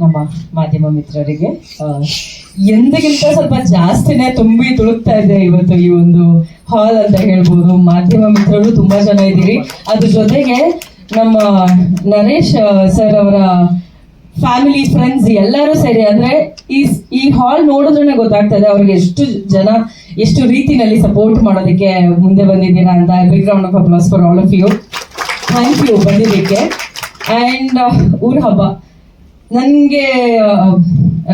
ನಮ್ಮ ಮಾಧ್ಯಮ ಮಿತ್ರರಿಗೆ ಎಂದಿಗಿಂತ ಸ್ವಲ್ಪ ಜಾಸ್ತಿನೇ ತುಂಬಿ ತುಳುಕ್ತಾ ಇದೆ ಇವತ್ತು ಈ ಒಂದು ಹಾಲ್ ಅಂತ ಹೇಳ್ಬೋದು. ಮಾಧ್ಯಮ ಮಿತ್ರರು ತುಂಬಾ ಜನ ಇದ್ದೀರಿ. ಅದ್ರ ಜೊತೆಗೆ ನಮ್ಮ ನರೇಶ್ ಸರ್ ಅವರ ಫ್ಯಾಮಿಲಿ ಫ್ರೆಂಡ್ಸ್ ಎಲ್ಲರೂ ಸೇರಿ, ಅಂದ್ರೆ ಈ ಹಾಲ್ ನೋಡಿದ್ರೆ ಗೊತ್ತಾಗ್ತದೆ ಅವ್ರಿಗೆ ಎಷ್ಟು ಜನ ಎಷ್ಟು ರೀತಿನಲ್ಲಿ ಸಪೋರ್ಟ್ ಮಾಡೋದಕ್ಕೆ ಮುಂದೆ ಬಂದಿದ್ದೀರಾ ಅಂತ. Big round of applause for all of you. Thank you ಬಂದಿದ್ದಕ್ಕೆ. ಆ್ಯಂಡ್ ಊರ ಹಬ್ಬ, ನನಗೆ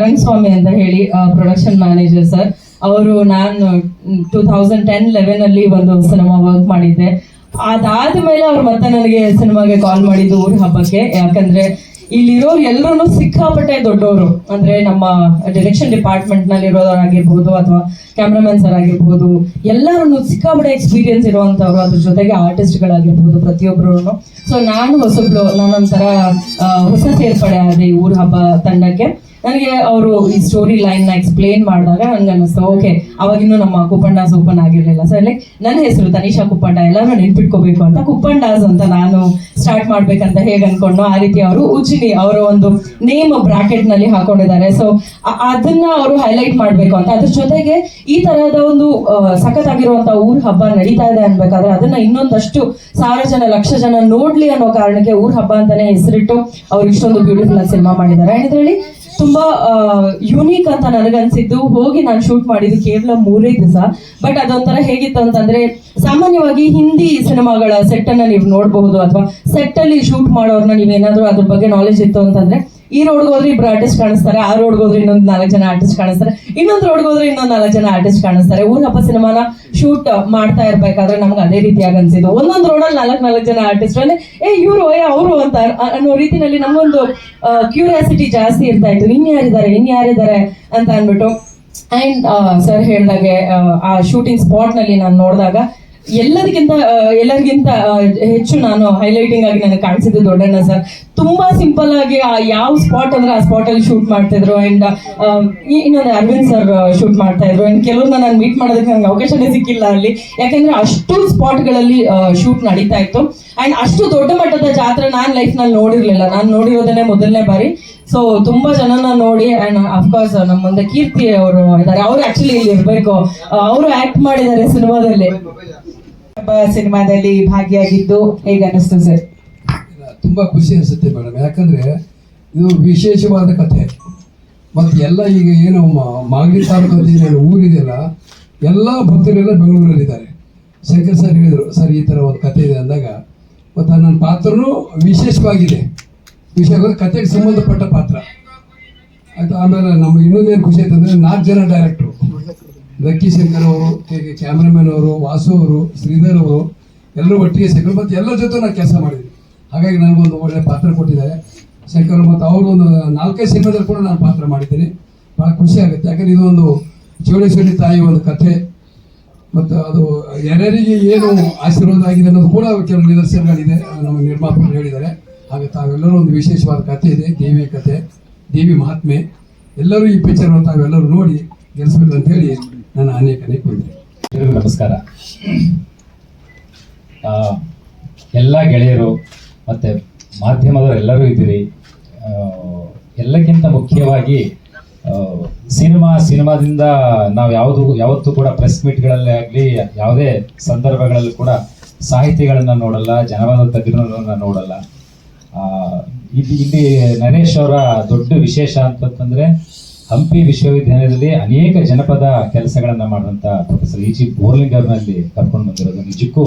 ರಂಗಸ್ವಾಮಿ ಅಂತ ಹೇಳಿ ಪ್ರೊಡಕ್ಷನ್ ಮ್ಯಾನೇಜರ್ ಸರ್ ಅವರು, ನಾನು 2010-11 ಅಲ್ಲಿ ಒಂದು ಸಿನಿಮಾ ವರ್ಕ್ ಮಾಡಿದ್ದೆ. ಅದಾದ ಮೇಲೆ ಅವ್ರು ಮತ್ತೆ ನನಗೆ ಸಿನಿಮಾಗೆ ಕಾಲ್ ಮಾಡಿದ್ದು ಊರ ಹಬ್ಬಕ್ಕೆ. ಯಾಕಂದ್ರೆ ಇಲ್ಲಿರೋರು ಎಲ್ಲರೂ ಸಿಕ್ಕಾಪಟ್ಟೆ ದೊಡ್ಡವರು, ಅಂದ್ರೆ ನಮ್ಮ ಡೈರೆಕ್ಷನ್ ಡಿಪಾರ್ಟ್ಮೆಂಟ್ ನಲ್ಲಿ ಇರೋರಾಗಿರ್ಬೋದು ಅಥವಾ ಕ್ಯಾಮ್ರಾಮನ್ ಸರ್ ಆಗಿರ್ಬೋದು, ಎಲ್ಲರೂ ಸಿಕ್ಕಾಪಟ್ಟೆ ಎಕ್ಸ್ಪೀರಿಯನ್ಸ್ ಇರುವಂತವ್ರು. ಅದ್ರ ಜೊತೆಗೆ ಆರ್ಟಿಸ್ಟ್ಗಳಾಗಿರ್ಬೋದು ಪ್ರತಿಯೊಬ್ಬರು. ಸೊ ನಾನು ನಾನೊಂಥರ ಹೊಸ ಸೇರ್ಪಡೆ ಆದೆ ಈ ಊರ ಹಬ್ಬ ತಂಡಕ್ಕೆ. ನನಗೆ ಅವರು ಈ ಸ್ಟೋರಿ ಲೈನ್ ನ ಎಕ್ಸ್ಪ್ಲೇನ್ ಮಾಡಿದಾಗ ನನ್ಗೆ ಅನ್ನಿಸ್ತು, ಓಕೆ ಅವಾಗಿನ್ನೂ ನಮ್ಮ ಕುಪ್ಪಂಡಾಸ್ ಓಪನ್ ಆಗಿರ್ಲಿಲ್ಲ. ಸೊ ಲೈಕ್ ನನ್ನ ಹೆಸರು ತನಿಷಾ ಕುಪ್ಪಂಡ, ಎಲ್ಲರೂ ನೆನ್ಪಿಟ್ಕೋಬೇಕು ಅಂತ ಕುಪ್ಪಂಡಾಸ್ ಅಂತ ನಾನು ಸ್ಟಾರ್ಟ್ ಮಾಡ್ಬೇಕಂತ ಹೇಗೆ ಅನ್ಕೊಂಡು ಆ ರೀತಿ ಅವರು ಉಚಿನಿ ಅವರ ಒಂದು ನೇಮ್ ಬ್ರಾಕೆಟ್ ನಲ್ಲಿ ಹಾಕೊಂಡಿದ್ದಾರೆ. ಸೊ ಅದನ್ನ ಅವರು ಹೈಲೈಟ್ ಮಾಡ್ಬೇಕು ಅಂತ. ಅದ್ರ ಜೊತೆಗೆ ಈ ತರಹದ ಒಂದು ಸಖತ್ತಾಗಿರುವಂತಹ ಊರ್ ಹಬ್ಬ ನಡೀತಾ ಇದೆ ಅನ್ಬೇಕಾದ್ರೆ ಅದನ್ನ ಇನ್ನೊಂದಷ್ಟು ಸಾವಿರ ಜನ ಲಕ್ಷ ಜನ ನೋಡ್ಲಿ ಅನ್ನೋ ಕಾರಣಕ್ಕೆ ಊರ್ ಹಬ್ಬ ಅಂತಾನೆ ಹೆಸರಿಟ್ಟು ಅವ್ರು ಇಷ್ಟೊಂದು ಬ್ಯೂಟಿಫುಲ್ ಆಗಿ ಸಿನಿಮಾ ಮಾಡಿದ್ದಾರೆ. ಹೇಳಿ ತುಂಬಾ ಯುನೀಕ್ ಅಂತ ನನಗನ್ಸಿದ್ದು, ಹೋಗಿ ನಾನು ಶೂಟ್ ಮಾಡಿದ್ದು ಕೇವಲ 3 ದಿವಸ. ಬಟ್ ಅದೊಂಥರ ಹೇಗಿತ್ತು ಅಂತಂದ್ರೆ, ಸಾಮಾನ್ಯವಾಗಿ ಹಿಂದಿ ಸಿನಿಮಾಗಳ ಸೆಟ್ ಅನ್ನ ನೀವು ನೋಡಬಹುದು ಅಥವಾ ಸೆಟ್ ಅಲ್ಲಿ ಶೂಟ್ ಮಾಡೋರ್ನ ನೀವೇನಾದ್ರೂ ಅದ್ರ ಬಗ್ಗೆ ನಾಲೆಜ್ ಇತ್ತು ಅಂತಂದ್ರೆ, ಈ ರೋಡ್ಗೆ ಹೋದ್ರೆ 2 ಆರ್ಟಿಸ್ಟ್ ಕಾಣಿಸ್ತಾರೆ, ಆ ರೋಡ್ಗೆ ಹೋದ್ರೆ ಇನ್ನೊಂದು 4 ಜನ ಆರ್ಟಿಸ್ಟ್ ಕಾಣಿಸ್ತಾರೆ, ಇನ್ನೊಂದು ರೋಡ್ಗೆ ಹೋದ್ರೆ ಇನ್ನೊಂದು 4 ಜನ ಆರ್ಟಿಸ್ಟ್ ಕಾಣಿಸ್ತಾರೆ. ಊರ ಹಬ್ಬ ಸಿನಿಮಾನ ಶೂಟ್ ಮಾಡ್ತಾ ಇರ್ಬೇಕಾದ್ರೆ ನಮ್ಗೆ ಅದೇ ರೀತಿಯಾಗಿ ಅನ್ಸಿದ್ದು. ಒಂದೊಂದು ರೋಡಲ್ಲಿ 4 ಜನ ಆರ್ಟಿಸ್ಟ್ ಅಂದ್ರೆ ಇವ್ರು ಅವರು ಅಂತ ಅನ್ನೋ ರೀತಿನಲ್ಲಿ ನಮಗೊಂದು ಕ್ಯೂರಿಯಾಸಿಟಿ ಜಾಸ್ತಿ ಇರ್ತಾ ಇತ್ತು, ಇನ್ಯಾರಿದ್ದಾರೆ ಅಂತ ಅನ್ಬಿಟ್ಟು. ಅಂಡ್ ಸರ್ ಹೇಳ್ದಾಗೆ ಆ ಶೂಟಿಂಗ್ ಸ್ಪಾಟ್ ನಲ್ಲಿ ನಾನು ನೋಡಿದಾಗ ಎಲ್ಲರಿಗಿಂತ ಹೆಚ್ಚು ನಾನು ಹೈಲೈಟಿಂಗ್ ಆಗಿ ನನಗೆ ಕಾಣಿಸಿದ್ದು ದೊಡ್ಡಣ್ಣ ಸರ್. ತುಂಬಾ ಸಿಂಪಲ್ ಆಗಿ ಯಾವ ಸ್ಪಾಟ್ ಅಂದ್ರೆ ಆ ಸ್ಪಾಟ್ ಅಲ್ಲಿ ಶೂಟ್ ಮಾಡ್ತಿದ್ರು. ಅಂಡ್ ಇನ್ನೊಂದು ಅರವಿಂದ್ ಸರ್ ಶೂಟ್ ಮಾಡ್ತಾ ಇದ್ರು. ಅಂಡ್ ಕೆಲವ್ರನ್ನ ನಾನು ಮೀಟ್ ಮಾಡೋದಕ್ಕೆ ನಂಗೆ ಅವಕಾಶನೇ ಸಿಕ್ಕಿಲ್ಲ ಅಲ್ಲಿ, ಯಾಕಂದ್ರೆ ಅಷ್ಟು ಸ್ಪಾಟ್ ಗಳಲ್ಲಿ ಶೂಟ್ ನಡೀತಾ ಇತ್ತು. ಅಂಡ್ ಅಷ್ಟು ದೊಡ್ಡ ಮಟ್ಟದ ಜಾತ್ರೆ ನಾನು ಲೈಫ್ ನಲ್ಲಿ ನೋಡಿರ್ಲಿಲ್ಲ. ನಾನು ನೋಡಿರೋದನ್ನೇ ಮೊದಲನೇ ಬಾರಿ. ಸೊ ತುಂಬಾ ಜನನ ನೋಡಿ, ಅಂಡ್ ಅಫ್ಕೋರ್ಸ್ ನಮ್ಮ ಮುಂದೆ ಕೀರ್ತಿ ಅವರು ಇದ್ದಾರೆ. ಅವ್ರು ಆಕ್ಚುಲಿ ಇಲ್ಲಿ ಇರ್ಬೇಕು, ಅವರು ಆಕ್ಟ್ ಮಾಡಿದ್ದಾರೆ ಸಿನಿಮಾದಲ್ಲಿ ಭಾಗಿಯಾಗಿದ್ದು ಹೇಗೆ ಅನಿಸ್ತು ಸರ್? ತುಂಬಾ ಖುಷಿ ಅನಿಸುತ್ತೆ ಮೇಡಮ್. ಯಾಕಂದ್ರೆ ಇದು ವಿಶೇಷವಾದ ಕಥೆ. ಮತ್ತೆ ಎಲ್ಲ ಈಗ ಏನು ಮಾಗಡಿ ತಾಲೂಕು ಊರಿದೆಯಲ್ಲ, ಎಲ್ಲ ಭಕ್ತರೆಲ್ಲ ಬೆಂಗಳೂರಲ್ಲಿದ್ದಾರೆ. ಶಂಕರ್ ಸರ್ ಹೇಳಿದ್ರು, ಸರ್ ಈ ತರ ಒಂದು ಕಥೆ ಇದೆ ಅಂದಾಗ, ಮತ್ತು ನನ್ನ ಪಾತ್ರನೂ ವಿಶೇಷವಾಗಿದೆ. ಕಥೆಗೆ ಸಂಬಂಧಪಟ್ಟ ಪಾತ್ರ ಆಯ್ತು. ಆಮೇಲೆ ನಮ್ಗೆ ಇನ್ನೊಂದೇನು ಖುಷಿ ಆಯ್ತು ಅಂದ್ರೆ 4 ಜನ ಡೈರೆಕ್ಟ್ರು, ಲಕ್ಕಿ ಶಂಕರ್ ಅವರು, ಕ್ಯಾಮ್ರಾಮನ್ ಅವರು, ವಾಸು ಅವರು, ಶ್ರೀಧರ್ ಅವರು, ಎಲ್ಲರೂ ಒಟ್ಟಿಗೆ ಶಂಕರ್ ಮತ್ತು ಎಲ್ಲರ ಜೊತೆ ನಾನು ಕೆಲಸ ಮಾಡಿದ್ದೀನಿ. ಹಾಗಾಗಿ ನನಗೊಂದು ಒಳ್ಳೆ ಪಾತ್ರ ಕೊಟ್ಟಿದ್ದಾರೆ ಶಂಕರ್. ಮತ್ತು ಅವ್ರಿಗೊಂದು 4-5 ಸಿನಿಮಾದಲ್ಲಿ ಕೂಡ ನಾನು ಪಾತ್ರ ಮಾಡಿದ್ದೀನಿ. ಭಾಳ ಖುಷಿ ಆಗುತ್ತೆ. ಯಾಕಂದ್ರೆ ಇದು ಒಂದು ಚೌಡೇಶ್ವರಿ ತಾಯಿ ಒಂದು ಕಥೆ, ಮತ್ತು ಅದು ಯಾರ್ಯಾರಿಗೆ ಏನು ಆಶೀರ್ವಾದ ಆಗಿದೆ ಅನ್ನೋದು ಕೂಡ ಕೆಲವು ನಿದರ್ಶನಗಳಿದೆ, ನಮ್ಮ ನಿರ್ಮಾಪಕರು ಹೇಳಿದ್ದಾರೆ. ಹಾಗೆ ತಾವೆಲ್ಲರೂ ಒಂದು ವಿಶೇಷವಾದ ಕಥೆ ಇದೆ, ದೇವಿಯ ಕಥೆ, ದೇವಿ ಮಹಾತ್ಮೆ. ಎಲ್ಲರೂ ಈ ಪಿಕ್ಚರ್ ತಾವೆಲ್ಲರೂ ನೋಡಿ ಗೆಲ್ಲಿಸ್ಬೇಕು ಅಂತ ಹೇಳಿ ನಾನು ಅನೇಕ ನಮಸ್ಕಾರ. ಎಲ್ಲ ಗೆಳೆಯರು ಮತ್ತು ಮಾಧ್ಯಮದವರು ಎಲ್ಲರೂ ಇದ್ದೀರಿ. ಎಲ್ಲಕ್ಕಿಂತ ಮುಖ್ಯವಾಗಿ ಸಿನಿಮಾದಿಂದ ನಾವು ಯಾವತ್ತೂ ಕೂಡ ಪ್ರೆಸ್ ಮೀಟ್ಗಳಲ್ಲೇ ಆಗಲಿ ಯಾವುದೇ ಸಂದರ್ಭಗಳಲ್ಲಿ ಕೂಡ ಸಾಹಿತಿಗಳನ್ನು ನೋಡಲ್ಲ, ಜನವಾದ ತಜ್ಞರನ್ನ ನೋಡಲ್ಲ. ಇಲ್ಲಿ ನರೇಶ್ ಅವರ ದೊಡ್ಡ ವಿಶೇಷ ಅಂತಂದ್ರೆ, ಹಂಪಿ ವಿಶ್ವವಿದ್ಯಾಲಯದಲ್ಲಿ ಅನೇಕ ಜನಪದ ಕೆಲಸಗಳನ್ನ ಮಾಡುವಂತ ಪ್ರೊಫೆಸರ್ ಇ.ಜಿ. ಬೋರ್ಲಿಂಗರ್ನಲ್ಲಿ ಕರ್ಕೊಂಡು ಬಂದಿರೋದು ನಿಜಕ್ಕೂ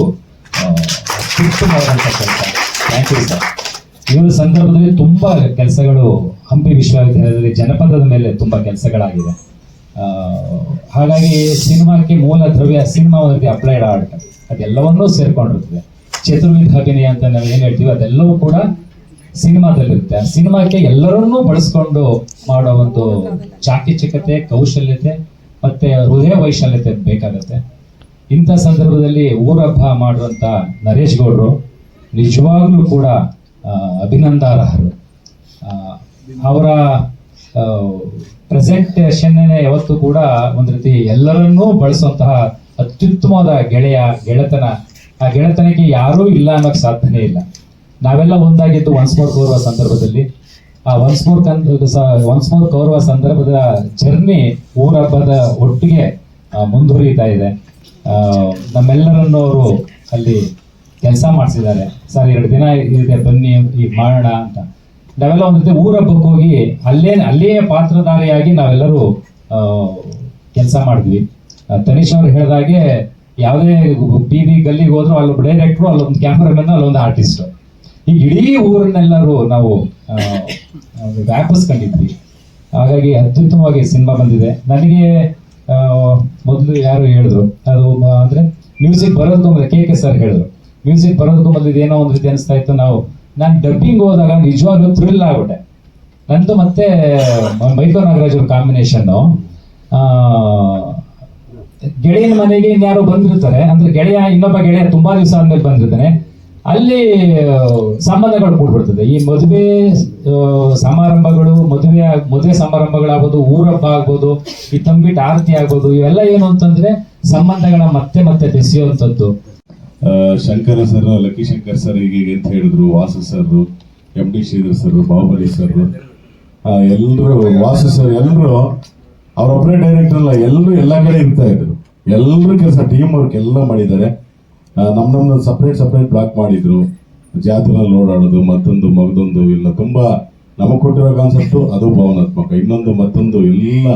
ಉತ್ತಮವಾದಂಥ ಕೆಲಸ. Thank you sir. ಇವರ ಸಂದರ್ಭದಲ್ಲಿ ತುಂಬಾ ಕೆಲಸಗಳು ಹಂಪಿ ವಿಶ್ವವಿದ್ಯಾಲಯದಲ್ಲಿ ಜನಪದದ ಮೇಲೆ ತುಂಬಾ ಕೆಲಸಗಳಾಗಿದೆ. ಹಾಗಾಗಿ ಸಿನಿಮಾಕ್ಕೆ ಮೂಲ ದ್ರವ್ಯ ಸಿನಿಮಾ ಒಂದು ಅಪ್ಲೈಡ್ ಆರ್ಟ್ ಅದೆಲ್ಲವನ್ನೂ ಸೇರ್ಕೊಂಡಿರ್ತದೆ. ಚತುರ್ವಿಧ ಅಭಿನಯ ಅಂತ ನಾವು ಏನ್ ಹೇಳ್ತೀವಿ ಅದೆಲ್ಲವೂ ಕೂಡ ಸಿನಿಮಾದಲ್ಲಿರುತ್ತೆ. ಆ ಸಿನಿಮಾಕ್ಕೆ ಎಲ್ಲರನ್ನೂ ಬಳಸ್ಕೊಂಡು ಮಾಡೋ ಒಂದು ಚಾಕಚಕ್ಯತೆ, ಕೌಶಲ್ಯತೆ ಮತ್ತೆ ಹೃದಯ ವೈಶಲ್ಯತೆ ಬೇಕಾಗತ್ತೆ. ಇಂಥ ಸಂದರ್ಭದಲ್ಲಿ ಊರಹಬ್ಬ ಮಾಡುವಂತ ನರೇಶ್ ಗೌಡ್ರು ನಿಜವಾಗ್ಲೂ ಕೂಡ ಅಭಿನಂದನಾರ್ಹರು. ಅವರ ಪ್ರೆಸೆಂಟೇಷನ್ ಯಾವತ್ತೂ ಕೂಡ ಒಂದು ರೀತಿ ಎಲ್ಲರನ್ನೂ ಬಳಸುವಂತಹ ಅತ್ಯುತ್ತಮವಾದ ಗೆಳೆತನ. ಆ ಗೆಳೆತನಕ್ಕೆ ಯಾರೂ ಇಲ್ಲ ಅನ್ನೋಕ್ಕೆ ಸಾಧ್ಯನೇ ಇಲ್ಲ. ನಾವೆಲ್ಲ ಒಂದಾಗಿದ್ದು ಒನ್ಸ್ ಮೋರ್ ಬರುವ ಸಂದರ್ಭದಲ್ಲಿ ಆ ಒನ್ಸ್ ಮೋರ್ ಕೌರವ ಸಂದರ್ಭದ ಜರ್ನಿ ಊರಹಬ್ಬದ ಒಟ್ಟಿಗೆ ಮುಂದುವರಿತಾ ಇದೆ. ನಮ್ಮೆಲ್ಲರನ್ನು ಅವರು ಅಲ್ಲಿ ಕೆಲಸ ಮಾಡಿಸಿದ್ದಾರೆ. ಸರ್ 2 ದಿನ ಇದೆ ಬನ್ನಿ ಈಗ ಮಾಡೋಣ ಅಂತ. ನಾವೆಲ್ಲ ಒಂದು ರೀತಿ ಊರಹಬ್ಬಕ್ಕೆ ಹೋಗಿ ಅಲ್ಲಿಯೇ ಪಾತ್ರಧಾರಿಯಾಗಿ ನಾವೆಲ್ಲರೂ ಕೆಲಸ ಮಾಡಿದ್ವಿ. ತನಿಷ್ ಅವ್ರು ಹೇಳಿದಾಗೆ ಯಾವುದೇ ಬೀದಿ ಗಲ್ಲಿಗೆ ಹೋದ್ರು ಅಲ್ಲೊಬ್ಬ ಡೈರೆಕ್ಟ್ರು, ಅಲ್ಲೊಂದು ಕ್ಯಾಮ್ರಾಮನ್, ಅಲ್ಲೊಂದು ಆರ್ಟಿಸ್ಟ್, ಈಗ ಇಡೀ ಊರನ್ನೆಲ್ಲರೂ ನಾವು ವ್ಯಾಪಿಸ್ಕೊಂಡಿದ್ವಿ. ಹಾಗಾಗಿ ಅತ್ಯುತ್ತಮವಾಗಿ ಸಿನಿಮಾ ಬಂದಿದೆ. ನನಗೆ ಮೊದಲು ಯಾರು ಹೇಳಿದ್ರು ಅದು ಅಂದ್ರೆ ಮ್ಯೂಸಿಕ್ ಬರೋದಕ್ಕೂ ಮೊದಲು ಕೆ ಸರ್ ಹೇಳಿದ್ರು, ಮ್ಯೂಸಿಕ್ ಬರೋದಕ್ಕೂ ಮೊದಲು ಏನೋ ಒಂದು ರೀತಿ ಅನಿಸ್ತಾ ಇತ್ತು. ನಾನು ಡಬ್ಬಿಂಗ್ ಹೋದಾಗ ನಿಜವಾಗ್ಲೂ ಥ್ರಿಲ್ ಆಗ್ಬಿಟ್ಟೆ. ನಂದು ಮತ್ತೆ ಮೈಕೋ ನಾಗರಾಜ್ ಅವ್ರ ಕಾಂಬಿನೇಷನ್ನು. ಗೆಳೆಯನ ಮನೆಗೆ ಇನ್ಯಾರೋ ಬಂದಿರ್ತಾರೆ ಅಂದ್ರೆ ಇನ್ನೊಬ್ಬ ಗೆಳೆಯ ತುಂಬಾ ದಿವಸ ಆದ್ಮೇಲೆ ಬಂದಿರ್ತಾನೆ. ಅಲ್ಲಿ ಸಂಬಂಧಗಳು ಕೂಡ್ಬಿಡ್ತದೆ. ಈ ಮದುವೆ ಸಮಾರಂಭಗಳು, ಮದುವೆ ಸಮಾರಂಭಗಳಾಗ್ಬೋದು, ಊರಹಬ್ಬ ಆಗ್ಬೋದು, ಈ ತಂಬಿಟ್ಟು ಆರತಿ ಆಗ್ಬೋದು, ಇವೆಲ್ಲ ಏನು ಅಂತಂದ್ರೆ ಸಂಬಂಧಗಳ ಮತ್ತೆ ಬೆಸೆಯುವಂಥದ್ದು. Shankara sir, lucky Shankar sir ಹೀಗೆ ಅಂತ ಹೇಳಿದ್ರು, Vasu sir, MD Shridhar sir, Baahubali sir, ಎಲ್ಲರೂ, ವಾಸು ಸರ್, ಎಲ್ಲರೂ ಅವರೊಬ್ಬರೇ ಡೈರೆಕ್ಟರ್ ಅಲ್ಲ, ಎಲ್ಲರೂ ಎಲ್ಲ ಕಡೆ ಇರ್ತಾ ಇದ್ರು. ಎಲ್ಲರೂ ಕೆಲಸ ಟೀಮ್ ವರ್ಕ್ ಎಲ್ಲ ಮಾಡಿದ್ದಾರೆ. ನಮ್ದೊಂದು ಸಪ್ರೇಟ್ ಬ್ಲಾಕ್ ಮಾಡಿದ್ರು, ಜಾತ್ರೆಯಲ್ಲಿ ಓಡಾಡೋದು, ಮಗದೊಂದು ಇಲ್ಲ, ತುಂಬಾ ನಮಗೆ ಕೊಟ್ಟಿರೋ ಕಾನ್ಸೆಪ್ಟು ಅದು ಭಾವನಾತ್ಮಕ, ಇನ್ನೊಂದು ಮತ್ತೊಂದು ಎಲ್ಲ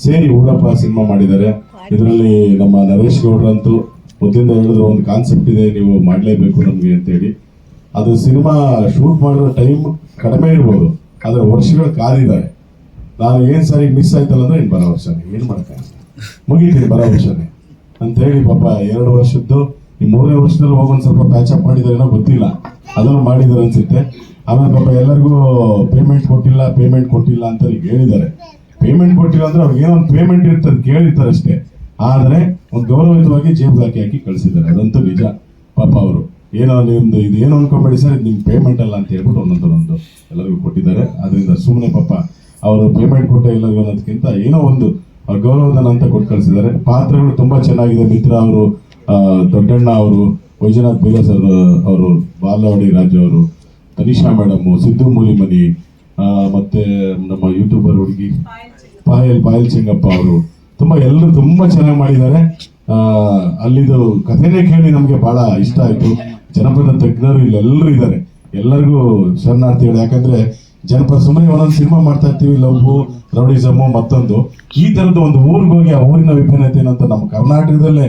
ಸೇರಿ ಊರಪ್ಪ ಸಿನಿಮಾ ಮಾಡಿದ್ದಾರೆ. ಇದರಲ್ಲಿ ನಮ್ಮ ನರೇಶ್ ಗೌಡ್ರಂತೂ ಮೊದಲಿಂದ ಹೇಳಿದ್ರು ಒಂದು ಕಾನ್ಸೆಪ್ಟ್ ಇದೆ, ನೀವು ಮಾಡಲೇಬೇಕು ನಮಗೆ ಅಂತೇಳಿ. ಅದು ಸಿನಿಮಾ ಶೂಟ್ ಮಾಡಿರೋ ಟೈಮ್ ಕಡಿಮೆ ಇರ್ಬೋದು, ಆದರೆ ವರ್ಷಗಳು ಕಾದಿದ್ದಾರೆ. ನಾನು ಏನು ಸರಿ ಮಿಸ್ ಆಯ್ತಲ್ಲ ಅಂದ್ರೆ ಇನ್ನು ಬರೋ ವರ್ಷನೇ ಏನು ಮಾಡ್ತಾರೆ, ಮುಗಿತೀನಿ ಬರೋ ವರ್ಷನೇ ಅಂತೇಳಿ ಪಾಪ 2 ವರ್ಷದ್ದು ಈ 3ನೇ ವರ್ಷದಲ್ಲಿ ಹೋಗೊಂದು ಸ್ವಲ್ಪ ಪ್ಯಾಚ್ ಅಪ್ ಮಾಡಿದಾರೆ ಏನೋ ಗೊತ್ತಿಲ್ಲ, ಅದನ್ನು ಮಾಡಿದ್ದಾರೆ ಅನ್ಸುತ್ತೆ. ಆಮೇಲೆ ಪಾಪ ಎಲ್ಲರಿಗೂ ಪೇಮೆಂಟ್ ಕೊಟ್ಟಿಲ್ಲ ಅಂತ ಈಗ ಹೇಳಿದ್ದಾರೆ. ಪೇಮೆಂಟ್ ಕೊಟ್ಟಿಲ್ಲ ಅಂದ್ರೆ ಅವ್ರಿಗೆ ಏನೋ ಒಂದು ಪೇಮೆಂಟ್ ಇರ್ತದೆ, ಕೇಳಿರ್ತಾರೆ ಅಷ್ಟೇ. ಆದರೆ ಒಂದು ಗೌರವಯುತವಾಗಿ ಜೇಬು ಹಾಕಿ ಕಳಿಸಿದ್ದಾರೆ, ಅದಂತೂ ನಿಜ. ಪಾಪ ಅವರು ಏನೋ ನಿಮ್ದು ಇದು ಏನು ಅನ್ಕೊಂಬೇಡಿ ಸರ್, ಇದು ನಿಮ್ಮ ಪೇಮೆಂಟ್ ಅಲ್ಲ ಅಂತ ಹೇಳ್ಬಿಟ್ಟು ಒಂದೊಂದು ಎಲ್ಲರಿಗೂ ಕೊಟ್ಟಿದ್ದಾರೆ. ಅದರಿಂದ ಸುಮ್ಮನೆ ಪಾಪ ಅವರು ಪೇಮೆಂಟ್ ಕೊಟ್ಟ ಎಲ್ಲರಿಗೂ ಅನ್ನೋದಕ್ಕಿಂತ ಏನೋ ಒಂದು ಗೌರವಧನ ಅಂತ ಕೊಟ್ಟು ಕಳಿಸಿದ್ದಾರೆ. ಪಾತ್ರಗಳು ತುಂಬಾ ಚೆನ್ನಾಗಿದೆ. ಮಿತ್ರ ಅವರು, ದೊಡ್ಡಣ್ಣ ಅವರು, ವೈಜನಾಥ್ ಬೇಗ ಸರ್ ಅವರು, ಬಾಲವಾಡಿ ರಾಜು ಅವರು, ತನಿಷಾ ಮೇಡಮ್, ಸಿದ್ದು ಮೂಲಿಮನಿ, ಮತ್ತೆ ನಮ್ಮ ಯೂಟ್ಯೂಬರ್ ಹುಡುಗಿ ಪಾಯಲ್ ಚೆಂಗಪ್ಪ ಅವರು, ಎಲ್ಲರೂ ತುಂಬಾ ಚೆನ್ನಾಗಿ ಮಾಡಿದ್ದಾರೆ. ಅಲ್ಲಿದು ಕಥೆನೇ ಕೇಳಿ ನಮ್ಗೆ ಬಹಳ ಇಷ್ಟ ಆಯ್ತು. ಜನಪದ ತಜ್ಞರು ಇಲ್ಲೆಲ್ಲರೂ ಇದ್ದಾರೆ, ಎಲ್ಲರಿಗೂ ಶರಣಾರ್ಥಿಗಳು. ಯಾಕಂದ್ರೆ ಜನಪದ ಸುಮ್ಮನೆ ಒಂದೊಂದು ಸಿನಿಮಾ ಮಾಡ್ತಾ ಇರ್ತೀವಿ, ಲವ್, ರೌಡಿಸಮ್, ಮತ್ತೊಂದು ಈ ತರದ್ದು ಒಂದು ಊರಿಗೆ ಹೋಗಿ ಆ ಊರಿನ ವಿಭಿನ್ನತೆ ಏನಂತ ನಮ್ಮ ಕರ್ನಾಟಕದಲ್ಲೇ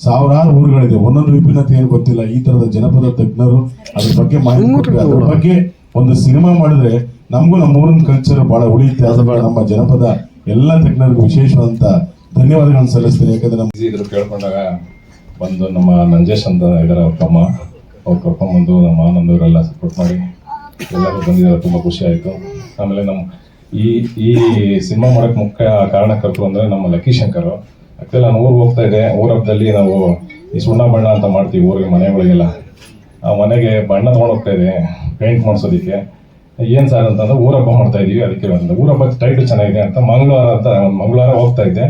ಸಾವಿರಾರು ಊರುಗಳಿದೆ, ಒಂದೊಂದು ವಿಭಿನ್ನತೆ ಏನು ಗೊತ್ತಿಲ್ಲ. ಈ ತರದ ಜನಪದ ತಜ್ಞರು ಅದ್ರ ಬಗ್ಗೆ ಮಾಹಿತಿ ಕೊಟ್ಟರೆ, ಅದ್ರ ಬಗ್ಗೆ ಒಂದು ಸಿನಿಮಾ ಮಾಡಿದ್ರೆ ನಮಗೂ ನಮ್ಮ ಊರಿನ ಕಲ್ಚರ್ ಬಹಳ ಉಳಿಯುತ್ತೆ. ಅದು ನಮ್ಮ ಜನಪದ ಎಲ್ಲ ತಜ್ಞರಿಗೂ ವಿಶೇಷವಾದಂತ ಧನ್ಯವಾದಗಳನ್ನು ಸಲ್ಲಿಸ್ತೇನೆ. ಯಾಕಂದ್ರೆ ನಮ್ಮ ಇದ್ರು ಕೇಳ್ಕೊಂಡಾಗ ಬಂದು ನಮ್ಮ ನಂಜೇಶ್ ಅಂತ ಇದ್ದಾರೆ, ಅವ್ರ ತಮ್ಮ, ಅವ್ರು ಕರ್ಕೊಂಡ್ಬಂದು ನಮ್ಮ ಆನಂದ್ ಅವರೆಲ್ಲ ಸಪೋರ್ಟ್ ಮಾಡಿ ಎಲ್ಲರೂ ಬಂದಿದ್ದಾರೆ. ತುಂಬ ಖುಷಿ ಆಯಿತು. ಆಮೇಲೆ ನಮ್ಮ ಈ ಸಿನಿಮಾ ಮಾಡೋಕ್ಕೆ ಮುಖ್ಯ ಕಾರಣಕರ್ತರು ಅಂದರೆ ನಮ್ಮ ಲಕ್ಕಿ ಶಂಕರ್. ಆ್ಯಕ್ಚುಲಿ ನಾನು ಊರಿಗೆ ಹೋಗ್ತಾ ಇದ್ದೆ, ಊರಹಬ್ಬದಲ್ಲಿ ನಾವು ಈ ಸುಣ್ಣ ಬಣ್ಣ ಅಂತ ಮಾಡ್ತೀವಿ ಊರಿಗೆ, ಮನೆಗಳಿಗೆಲ್ಲ. ಆ ಮನೆಗೆ ಬಣ್ಣ ತೊಗೊಂಡು ಹೋಗ್ತಾ ಇದೆ ಪೇಂಟ್ ಮಾಡಿಸೋದಕ್ಕೆ. ಏನು ಸರ್ ಅಂತಂದ್ರೆ ಊರಹಬ್ಬ ಮಾಡ್ತಾ ಇದೀವಿ, ಅದಕ್ಕೆ ಒಂದು ಊರಹಬ್ಬ ಟೈಟಲ್ ಚೆನ್ನಾಗಿದೆ ಅಂತ ಮಂಗಳವಾರ ಹೋಗ್ತಾ ಇದ್ದೆ.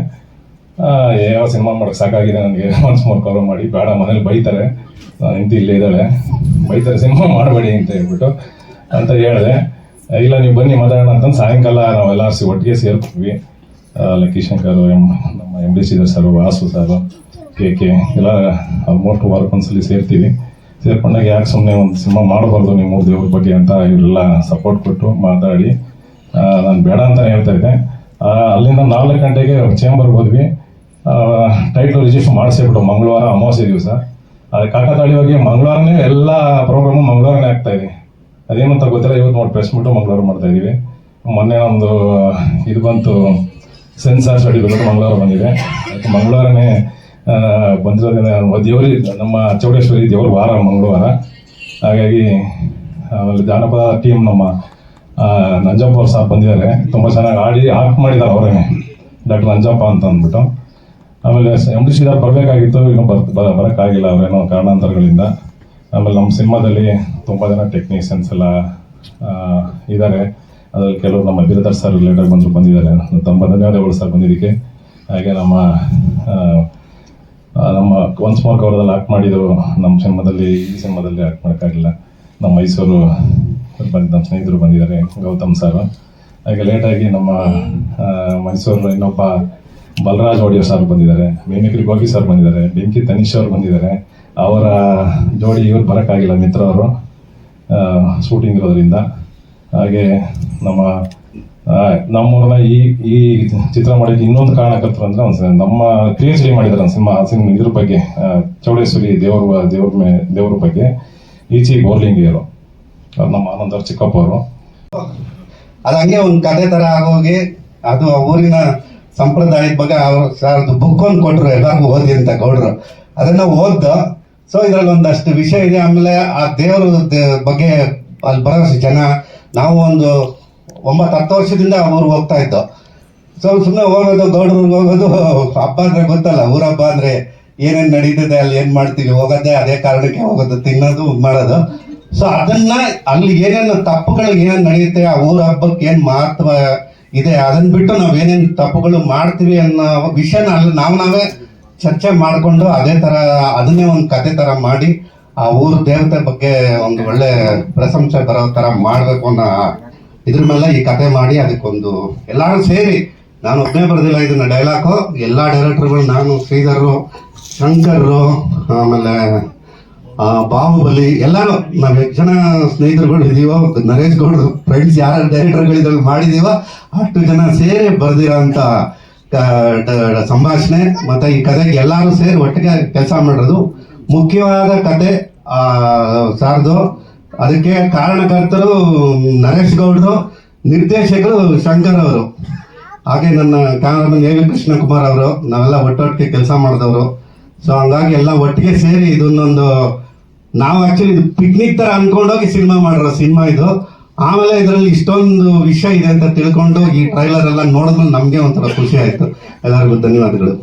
ಯಾವ ಸಿನಿಮಾ ಮಾಡೋಕ್ಕೆ ಸಾಕಾಗಿದೆ ನನಗೆ, ಒನ್ಸ್ ಮೋರ್ ಕವರ್ ಮಾಡಿ, ಬೇಡ ಮನೇಲಿ ಬೈತಾರೆ, ಹೆಂಡತಿ ಇಲ್ಲೇ ಇದ್ದಾಳೆ, ಬೈತಾರೆ ಸಿನಿಮಾ ಮಾಡಬೇಡಿ ಅಂತ ಹೇಳ್ಬಿಟ್ಟು ಅಂತ ಹೇಳಿದೆ. ಇಲ್ಲ ನೀವು ಬನ್ನಿ ಮಾತಾಡೋಣ ಅಂತಂದು ಸಾಯಂಕಾಲ ನಾವೆಲ್ಲ ಒಟ್ಟಿಗೆ ಸೇರ್ತೀವಿ. ಲಕ್ಕಿ ಶಂಕರ್, ನಮ್ಮ MD Shridhar sir, Vasu sir, ಕೆ ಎಲ್ಲ ಆಲ್ಮೋಸ್ಟ್ ವಾರಕ್ಕೊಂದ್ಸಲಿ ಸೇರ್ತೀವಿ. ಸೇರ್ಕೊಂಡಾಗ ಯಾಕೆ ಸುಮ್ಮನೆ ಒಂದು ಸಿನಿಮಾ ಮಾಡಬಾರ್ದು ನಿಮ್ಮ 3 ದೇವ್ರ ಬಗ್ಗೆ ಅಂತ ಇವರೆಲ್ಲ ಸಪೋರ್ಟ್ ಕೊಟ್ಟು ಮಾತಾಡಿ, ನಾನು ಬೇಡ ಅಂತ ಹೇಳ್ತಾ ಇದ್ದೆ. ಅಲ್ಲಿಂದ 4 ಗಂಟೆಗೆ ಚೇಂಬರ್ಗೆ ಹೋದ್ವಿ. ಟೈಟಲ್ ರಿಜಿಸ್ಟರ್ ಮಾಡಿಸ್ಬಿಟ್ಟು ಮಂಗಳವಾರ ಅಮಾವಾಸ್ಯೆ ದಿವಸ. ಅದು ಕಾಕತಾಳೀಯವಾಗಿ ಮಂಗಳವಾರನೇ ಎಲ್ಲ ಪ್ರೋಗ್ರಾಮು ಮಂಗಳವಾರನೇ ಆಗ್ತಾ ಇದೆ. ಅದೇನು ಅಂತ ಗೊತ್ತಿಲ್ಲ. ಇವತ್ತು ನೋಡಿ ಪ್ರೆಸ್ ಮೀಟು ಮಂಗಳವಾರ ಮಾಡ್ತಾ ಇದ್ದೀವಿ. ಮೊನ್ನೆ ಒಂದು ಇದು ಬಂತು, ಸೆನ್ಸಾರ್ ಸರ್ಟಿಫಿಕೇಟ್ ಮಂಗಳವಾರ ಬಂದಿದೆ. ಮಂಗಳವಾರನೇ ಬಂದಿರೋದ್ರಿಂದ ದೇವರಿಗೆ, ನಮ್ಮ ಚೌಡೇಶ್ವರಿ ದೇವ್ರ ವಾರ ಮಂಗಳವಾರ. ಹಾಗಾಗಿ ಆಮೇಲೆ ಜಾನಪದ ಟೀಮ್ ನಮ್ಮ ನಂಜಪ್ಪ ಅವ್ರು ಸಾರ್ ಬಂದಿದ್ದಾರೆ, ತುಂಬ ಚೆನ್ನಾಗಿ ಆಕ್ಟ್ ಮಾಡಿದ್ದಾರೆ ಅವರೇ, ಡಾಕ್ಟರ್ ನಂಜಪ್ಪ ಅಂತ ಅಂದ್ಬಿಟ್ಟು. ಆಮೇಲೆ MD ಶ್ರೀಧರ್ ಬರಬೇಕಾಗಿತ್ತು, ಇನ್ನೂ ಬರೋಕ್ಕಾಗಿಲ್ಲ ಅವರೇನೋ ಕಾರಣಾಂತರಗಳಿಂದ. ಆಮೇಲೆ ನಮ್ಮ ಸಿನಿಮಾದಲ್ಲಿ ತುಂಬ ಜನ ಟೆಕ್ನಿಷಿಯನ್ಸ್ ಎಲ್ಲ ಇದ್ದಾರೆ. ಅದರಲ್ಲಿ ಕೆಲವರು ನಮ್ಮ ಬಿರದರ್ ಸರ್ ಲೇಟರ್ ಬಂದಿದ್ದಾರೆ. ತುಂಬ ಧನ್ಯವಾದಗಳು ಸರ್ ಬಂದಿದ್ದಕ್ಕೆ. ಹಾಗೆ ನಮ್ಮ ಒನ್ಸ್ ಮೋರ್ ಕವರ್ದಲ್ಲಿ ಆಕ್ಟ್ ಮಾಡಿದ್ರು ನಮ್ಮ ಸಿನಿಮಾದಲ್ಲಿ, ಈ ಸಿನಿಮಾದಲ್ಲಿ ಆಕ್ಟ್ ಮಾಡೋಕ್ಕಾಗಿಲ್ಲ. ನಮ್ಮ ಮೈಸೂರು ನಮ್ಮ ಸ್ನೇಹಿತರು ಬಂದಿದ್ದಾರೆ, ಗೌತಮ್ ಸರ್. ಹಾಗೆ ಲೇಟಾಗಿ ನಮ್ಮ ಮೈಸೂರು ಇನ್ನೊಬ್ಬ ಬಲರಾಜ್ ಒಡೆಯರ್ ಸರ್ ಬಂದಿದ್ದಾರೆ, ಮಿಮಿಕ್ರಿ ಗೋಪಿ ಸರ್ ಬಂದಿದ್ದಾರೆ, ಬೆಂಕಿ ತನೀಶ್ ಅವರು ಬಂದಿದ್ದಾರೆ. ಅವರ ಜೋಡಿ ಇವರು ಬರೋಕ್ಕಾಗಿಲ್ಲ, ಮಿತ್ರವರು ಶೂಟಿಂಗ್ ಇರೋದ್ರಿಂದ. ಹಾಗೆ ನಮ್ಮೂರನ್ನ ಈ ಚಿತ್ರ ಮಾಡೋಕ್ಕೆ ಇನ್ನೊಂದು ಕಾರಣಕರ್ತರು ಅಂದರೆ ನಮ್ಮ PhD ಮಾಡಿದ್ದಾರೆ ಸಿನಿಮಾ ಇದ್ರ ಬಗ್ಗೆ, ಚೌಡೇಶ್ವರಿ ದೇವ್ರ ಬಗ್ಗೆ ಈಚಿ ಬೋರ್ಲಿಂಗಿಯರು, ಅವ್ರು ನಮ್ಮ ಆನಂದವ್ರ ಚಿಕ್ಕಪ್ಪ ಅವರು. ಅದು ಹಂಗೆ ಒಂದು ಕತೆ ತರ ಆಗೋಗಿ ಅದು ಆ ಊರಿನ ಸಂಪ್ರದಾಯದ ಬಗ್ಗೆ ಅವ್ರು ಸರ್ ಬುಕ್ ಒಂದು ಕೊಟ್ಟರು, ಎಲ್ಲರಿಗೂ ಓದಿ ಅಂತ ಗೌಡ್ರು. ಅದನ್ನ ಓದ್ದ. ಸೊ ಇದ್ರಲ್ಲಿ ಒಂದಷ್ಟು ವಿಷಯ ಇದೆ. ಆಮೇಲೆ ಆ ದೇವ್ರ ಬಗ್ಗೆ ಅಲ್ಲಿ ಬರೋ ಜನ, ನಾವು ಒಂದು 9-10 ವರ್ಷದಿಂದ ಆ ಊರಿಗೆ ಹೋಗ್ತಾ ಇದ್ದೋ. ಸೊ ಸುಮ್ಮನೆ ಹೋಗೋದು, ಗೌಡ್ರಿಗೆ ಹೋಗೋದು, ಹಬ್ಬ ಅಂದ್ರೆ ಗೊತ್ತಲ್ಲ, ಊರ ಹಬ್ಬ ಅಂದ್ರೆ ಏನೇನು ನಡೀತದೆ, ಅಲ್ಲಿ ಏನ್ ಮಾಡ್ತೀವಿ, ಹೋಗೋದೇ ಅದೇ ಕಾರಣಕ್ಕೆ ಹೋಗೋದು, ತಿನ್ನೋದು, ಮಾಡೋದು. ಸೊ ಅದನ್ನ ಅಲ್ಲಿ ಏನೇನು ತಪ್ಪುಗಳು ಏನೇನು ನಡೆಯುತ್ತೆ, ಆ ಊರ ಹಬ್ಬಕ್ಕೆ ಏನ್ ಮಹತ್ವ ಇದೆ, ಅದನ್ನ ಬಿಟ್ಟು ನಾವ್ ಏನೇನು ತಪ್ಪುಗಳು ಮಾಡ್ತೀವಿ ಅನ್ನೋ ವಿಷಯನ ಅಲ್ಲಿ ನಾವೇ ಚರ್ಚೆ ಮಾಡಿಕೊಂಡು ಅದೇ ತರ ಅದನ್ನೇ ಒಂದು ಕತೆ ತರ ಮಾಡಿ ಆ ಊರು ದೇವತೆ ಬಗ್ಗೆ ಒಂದು ಒಳ್ಳೆ ಪ್ರಶಂಸೆ ಬರೋ ತರ ಮಾಡ್ಬೇಕು ಅನ್ನೋ ಇದ್ರ ಮೇಲೆ ಈ ಕತೆ ಮಾಡಿ ಅದಕ್ಕೊಂದು ಎಲ್ಲಾರು ಸೇರಿ, ನಾನು ಒಬ್ಬನೇ ಬರೋದಿಲ್ಲ ಇದನ್ನ ಡೈಲಾಗು, ಎಲ್ಲಾ ಡೈರೆಕ್ಟರ್ಗಳು, ನಾನು, ಶ್ರೀಧರ್, ಶಂಕರ್, ಆಮೇಲೆ ಬಾಹುಬಲಿ, ಎಲ್ಲಾರು ನಾವ್ ಎಷ್ಟು ಜನ ಸ್ನೇಹಿತರುಗಳು ಇದೀವೋ, ನರೇಶ್ ಗೌಡ್ರು ಫ್ರೆಂಡ್ಸ್ ಯಾರು ಡೈರೆಕ್ಟರ್ಗಳು ಇದ್ರಲ್ಲಿ ಮಾಡಿದೀವೋ ಅಷ್ಟು ಜನ ಸೇರಿ ಬರ್ದಿರೋ ಅಂತ ಸಂಭಾಷಣೆ ಮತ್ತೆ ಈ ಕತೆಗೆ ಎಲ್ಲಾರು ಸೇರಿ ಒಟ್ಟಿಗೆ ಕೆಲಸ ಮಾಡಿರೋದು. ಮುಖ್ಯವಾದ ಕತೆ ಸಾರ್ದು. ಅದಕ್ಕೆ ಕಾರಣಕರ್ತರು ನರೇಶ್ ಗೌಡ್ರು, ನಿರ್ದೇಶಕರು ಶಂಕರ್ ಅವರು, ಹಾಗೆ ನನ್ನ ಕ್ಯಾಮರಾಮನ್ ಎ.ವಿ. ಕೃಷ್ಣಕುಮಾರ್ ಅವರು, ನಾವೆಲ್ಲ ಒಟ್ಟೊಟ್ಟಿಗೆ ಕೆಲಸ ಮಾಡಿದವರು. ಸೊ ಹಂಗಾಗಿ ಎಲ್ಲ ಒಟ್ಟಿಗೆ ಸೇರಿ ಇದನ್ನೊಂದು ನಾವು ಆಕ್ಚುಲಿ ಇದು ಪಿಕ್ನಿಕ್ ತರ ಅನ್ಕೊಂಡೋಗಿ ಸಿನಿಮಾ ಮಾಡಿರೋ ಸಿನಿಮಾ ಇದು. ಆಮೇಲೆ ಇದರಲ್ಲಿ ಇಷ್ಟೊಂದು ವಿಷಯ ಇದೆ ಅಂತ ತಿಳ್ಕೊಂಡು ಈ ಟ್ರೈಲರ್ ಎಲ್ಲ ನೋಡಿದ್ಮೇಲೆ ನಮಗೆ ಒಂಥರ ಖುಷಿ ಆಯ್ತು. ಎಲ್ಲರಿಗೂ ಧನ್ಯವಾದಗಳು.